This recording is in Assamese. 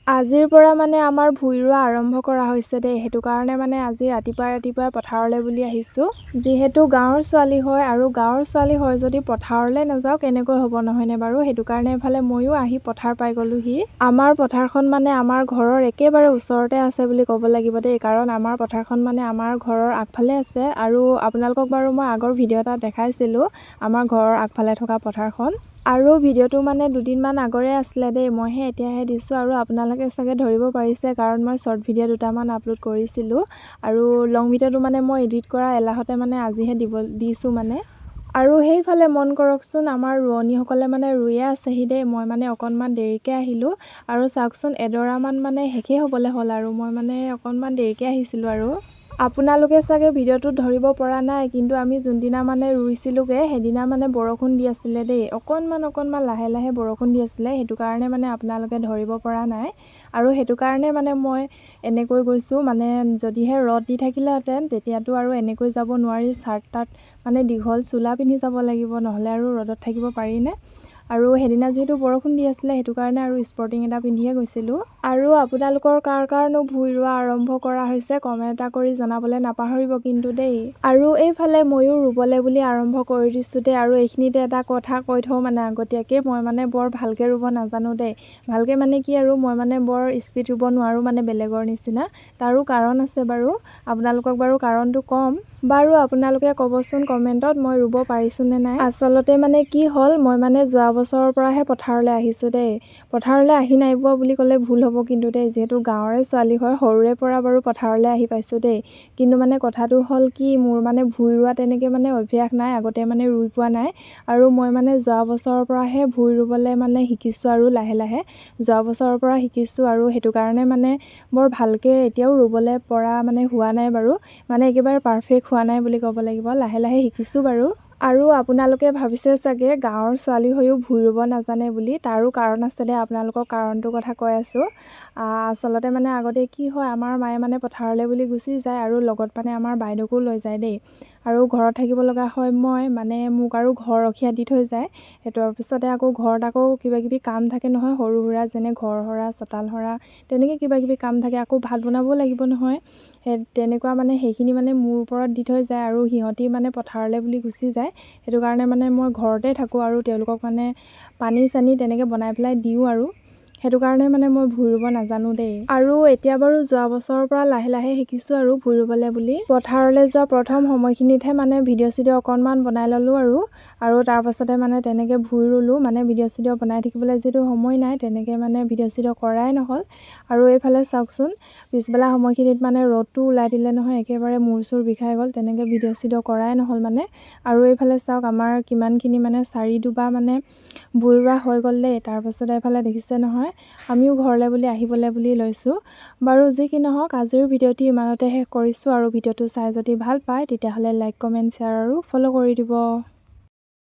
আজিৰ পৰা মানে আমাৰ ভুই ৰোৱা আৰম্ভ কৰা হৈছে দেই। সেইটো কাৰণে মানে আজি ৰাতিপুৱাই পথাৰলৈ বুলি আহিছোঁ। যিহেতু গাঁৱৰ ছোৱালী হয় আৰু গাঁৱৰ ছোৱালী হয় যদি পথাৰলৈ নাযাওঁ কেনেকৈ হ'ব নহয়নে বাৰু। সেইটো কাৰণে এফালে ময়ো আহি পথাৰ পাই গ'লোহি। আমাৰ পথাৰখন মানে আমাৰ ঘৰৰ একেবাৰে ওচৰতে আছে বুলি ক'ব লাগিব দেই, কাৰণ আমাৰ পথাৰখন মানে আমাৰ ঘৰৰ আগফালে আছে। আৰু আপোনালোকক বাৰু মই আগৰ ভিডিঅ' এটা দেখাইছিলোঁ আমাৰ ঘৰৰ আগফালে থকা পথাৰখন। আৰু ভিডিঅ'টো মানে দুদিনমান আগৰে আছিলে দেই, মইহে এতিয়াহে দিছোঁ। আৰু আপোনালোকে চাগে ধৰিব পাৰিছে কাৰণ মই শ্বৰ্ট ভিডিঅ' দুটামান আপলোড কৰিছিলোঁ আৰু লং ভিডিঅ'টো মানে মই এডিট কৰা এলাহতে মানে আজিহে দিছোঁ মানে। আৰু সেইফালে মন কৰকচোন, আমাৰ ৰোৱনীসকলে মানে ৰুয়ে আছেহি দেই। মই মানে অকণমান দেৰিকৈ আহিলোঁ আৰু চাওকচোন এডৰামান মানে শেষেই হ'বলৈ হ'ল আৰু মই মানে অকণমান দেৰিকৈ আহিছিলোঁ। আৰু আপোনালোকে চাগে ভিডিঅ'টোত ধৰিব পৰা নাই, কিন্তু আমি যোনদিনা মানে ৰুইছিলোঁগৈ সেইদিনা মানে বৰষুণ দি আছিলে দেই। অকণমান লাহে লাহে বৰষুণ দি আছিলে, সেইটো কাৰণে মানে আপোনালোকে ধৰিব পৰা নাই। আৰু সেইটো কাৰণে মানে মই এনেকৈ গৈছোঁ, মানে যদিহে ৰ'দ দি থাকিলেহেঁতেন তেতিয়াতো আৰু এনেকৈ যাব নোৱাৰি। চাৰ্ট তাত মানে দীঘল চোলা পিন্ধি যাব লাগিব, নহ'লে আৰু ৰ'দত থাকিব পাৰিনে। আৰু সেইদিনা যিহেতু বৰষুণ দি আছিলে সেইটো কাৰণে আৰু স্পৰ্টিং এটা পিন্ধিয়ে গৈছিলোঁ। আৰু আপোনালোকৰ কাৰণেও ভুই ৰোৱা আৰম্ভ কৰা হৈছে কমেণ্ট এটা কৰি জনাবলৈ নাপাহৰিব কিন্তু দেই। আৰু এইফালে ময়ো ৰুবলৈ বুলি আৰম্ভ কৰি দিছোঁ দেই। আৰু এইখিনিতে এটা কথা কৈ থওঁ মানে আগতীয়াকৈ, মই মানে বৰ ভালকৈ ৰুব নাজানো দেই। ভালকৈ মানে কি আৰু মই মানে বৰ স্পীড ৰুব নোৱাৰোঁ মানে বেলেগৰ নিচিনা। তাৰো কাৰণ আছে বাৰু, আপোনালোকক বাৰু কাৰণটো ক'ম। বাৰু আপোনালোকে ক'বচোন কমেণ্টত মই ৰুব পাৰিছোঁ নে নাই। আচলতে মানে কি হ'ল, মই মানে যোৱা বছৰৰ পৰাহে পথাৰলৈ আহিছোঁ দেই। পথাৰলৈ আহি নাই পোৱা বুলি ক'লে ভুল হ'ব কিন্তু দেই, যিহেতু গাঁৱৰে ছোৱালী হয় সৰুৰে পৰা বাৰু পথাৰলৈ আহি পাইছোঁ দেই। কিন্তু মানে কথাটো হ'ল কি, মোৰ মানে ভুই ৰোৱা তেনেকৈ মানে অভ্যাস নাই, আগতে মানে ৰুই পোৱা নাই। আৰু মই মানে যোৱা বছৰৰ পৰাহে ভুই ৰুবলৈ মানে শিকিছোঁ আৰু লাহে লাহে যোৱা বছৰৰ পৰা শিকিছোঁ। আৰু সেইটো কাৰণে মানে বৰ ভালকৈ এতিয়াও ৰুবলৈ পৰা মানে হোৱা নাই বাৰু, মানে একেবাৰে পাৰফেক্ট হোৱা নাই বুলি ক'ব লাগিব, লাহে লাহে শিকিছোঁ বাৰু। আৰু আপোনালোকে ভাবিছে চাগে গাঁৱৰ ছোৱালী হৈও ভুই ৰুব নাজানে বুলি, তাৰো কাৰণ আছে দে। আপোনালোকক কাৰণটোৰ কথা কৈ আছোঁ। আচলতে মানে আগতে কি হয়, আমাৰ মায়ে মানে পথাৰলৈ বুলি গুচি যায় আৰু লগত মানে আমাৰ বাইদেউকো লৈ যায় দেই। আৰু ঘৰত থাকিব লগা হয় মই, মানে মোক আৰু ঘৰ ৰখীয়া দি থৈ যায়। সেইটোৰ পিছতে আকৌ ঘৰত আকৌ কিবাকিবি কাম থাকে নহয় সৰু সুৰা, যেনে ঘৰ সৰা, চোতাল সৰা, তেনেকৈ কিবাকিবি কাম থাকে। আকৌ ভাত বনাবও লাগিব নহয়, সেই তেনেকুৱা মানে সেইখিনি মানে মোৰ ওপৰত দি থৈ যায় আৰু সিহঁতি মানে পথাৰলৈ বুলি গুচি যায়। সেইটো কাৰণে মানে মই ঘৰতে থাকোঁ আৰু তেওঁলোকক মানে পানী চানী তেনেকৈ বনাই পেলাই দিওঁ আৰু সেইটো কাৰণে মানে মই ভুই ৰুব নাজানো দেই। আৰু এতিয়া বাৰু যোৱা বছৰৰ পৰা লাহে লাহে শিকিছোঁ আৰু ভুই ৰুবলৈ বুলি। পথাৰলৈ যোৱা প্ৰথম সময়খিনিতহে মানে ভিডিঅ' চিডিঅ' অকণমান বনাই ল'লোঁ আৰু তাৰপাছতে মানে তেনেকৈ ভুই ৰুলোঁ। মানে ভিডিঅ' চিডিঅ' বনাই থাকিবলৈ যিহেতু সময় নাই, তেনেকৈ মানে ভিডিঅ' চিডিঅ' কৰাই নহ'ল। আৰু এইফালে চাওকচোন পিছবেলা সময়খিনিত মানে ৰ'দটো ওলাই দিলে নহয়, একেবাৰে মূৰ চুৰ বিষাই গ'ল, তেনেকৈ ভিডিঅ' চিডিঅ' কৰাই নহ'ল মানে। আৰু এইফালে চাওক আমাৰ কিমানখিনি মানে 4 ডোবা মানে ভুই ৰোৱা হৈ গ'ল দেই। তাৰপাছতে এইফালে দেখিছে নহয়, আমিও ঘৰলৈ বুলি আহিবলৈ বুলি লৈছোঁ। বাৰু যি কি নহওক, আজিৰ ভিডিঅ'টি ইমানতে শেষ কৰিছোঁ। আৰু ভিডিঅ'টো চাই যদি ভাল পায় তেতিয়াহ'লে লাইক কমেণ্ট শ্বেয়াৰ আৰু ফ'ল' কৰি দিব।